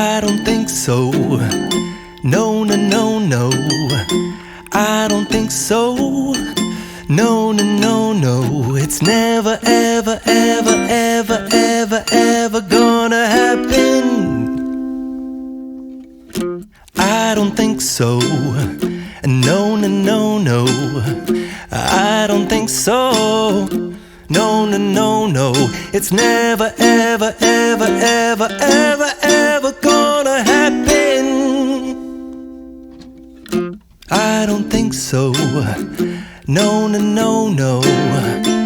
I don't think so. No, no, no, no. I don't think so. No, no, no, no. It's never, ever, ever, ever, ever, ever gonna happen. I don't think so. No, no, no, no. I don't think so. No, no, no, no. It's never, ever, ever, ever, ever, ever gonna happen. I don't think so. No, no, no, no.